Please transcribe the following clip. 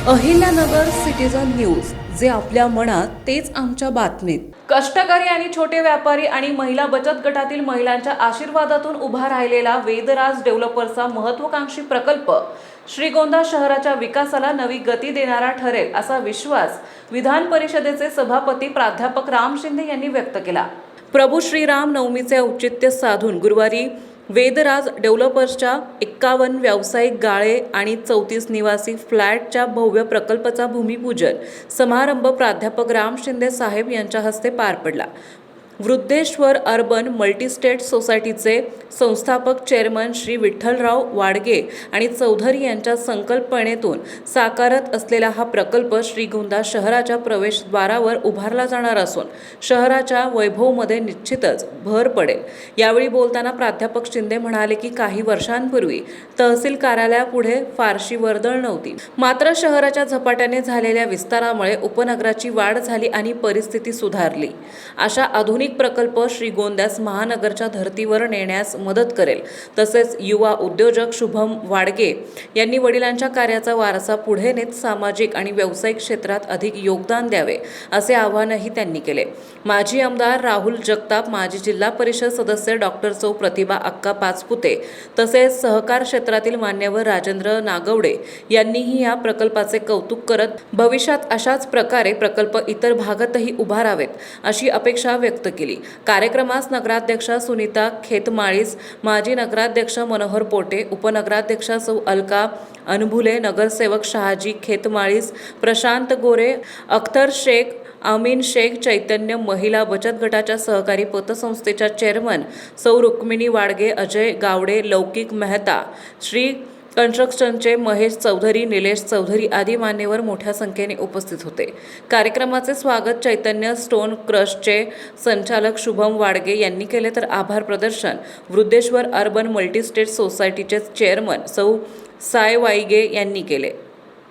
Ahilyanagar citizen news, जे आपल्या मनात तेच आमच्या बातमीत। कष्टकरी आणि छोटे व्यापारी आणि महिला बचत गटातील महिलांच्या आशीर्वादातून उभा राहिलेला वेदराज डेव्हलपर्सचा महत्त्वाकांक्षी प्रकल्प श्रीगोंदा शहराच्या विकासाला नवी गती देणारा ठरेल, असा विश्वास विधान परिषदेचे सभापती प्राध्यापक राम शिंदे यांनी व्यक्त केला। प्रभू श्रीराम नवमीचे औचित्य साधून गुरुवारी वेदराज डेव्हलपर्सच्या 51 व्यावसायिक गाळे आणि 34 निवासी फ्लॅटच्या भव्य प्रकल्पाचा भूमिपूजन समारंभ प्राध्यापक राम शिंदे साहेब यांच्या हस्ते पार पडला। वृद्धेश्वर अर्बन मल्टीस्टेट सोसायटीचे संस्थापक चेअरमन श्री विठ्ठलराव वाडगे आणि चौधरी यांच्या संकल्पनेतून साकारत असलेला हा प्रकल्प श्रीगोंदा शहराच्या प्रवेशद्वारावर उभारला जाणार असून शहराच्या वैभवमध्ये निश्चितच भर पडेल। यावेळी बोलताना प्राध्यापक शिंदे म्हणाले की काही वर्षांपूर्वी तहसील कार्यालयापुढे फारशी वर्दळ नव्हती, मात्र शहराच्या झपाट्याने झालेल्या विस्तारामुळे उपनगराची वाढ झाली आणि परिस्थिती सुधारली। अशा आधुनिक प्रकल्प श्रीगोंद्यास महानगरच्या धर्तीवर नेण्यास मदत करेल। तसेच युवा उद्योजक शुभम वाडगे यांनी वडिलांच्या कार्याचा वारसा पुढे नेत सामाजिक आणि व्यावसायिक क्षेत्रात अधिक योगदान द्यावे, असे आवाहनही त्यांनी केले। माजी आमदार राहुल जगताप, माजी जिल्हा परिषद सदस्य डॉक्टर सौ प्रतिभा अक्का पाचपुते तसेच सहकार क्षेत्रातील मान्यवर राजेंद्र नागवडे यांनीही या प्रकल्पाचे कौतुक करत भविष्यात अशाच प्रकारे प्रकल्प इतर भागातही उभारावेत, अशी अपेक्षा व्यक्त केली। कार्यक्रमास नगराध्यक्षा सुनीता खेतमाळीस, माजी नगराध्यक्ष मनोहर पोटे, उपनगराध्यक्षा सौ अलका अनभुले, नगरसेवक शहाजी खेतमाळीस, प्रशांत गोरे, अख्तर शेख, आमीन शेख, चैतन्य महिला बचत गटाच्या सहकारी पतसंस्थेच्या चेअरमन सौ रुक्मिणी वाडगे, अजय गावडे, लौकिक मेहता, श्री कन्स्ट्रक्शनचे महेश चौधरी, निलेश चौधरी आदी मान्यवर मोठ्या संख्येने उपस्थित होते। कार्यक्रमाचे स्वागत चैतन्य स्टोन क्रशचे संचालक शुभम वाडगे यांनी केले, तर आभार प्रदर्शन वृद्धेश्वर अर्बन मल्टीस्टेट सोसायटीचे चेअरमन सौ साय वाईगे यांनी केले।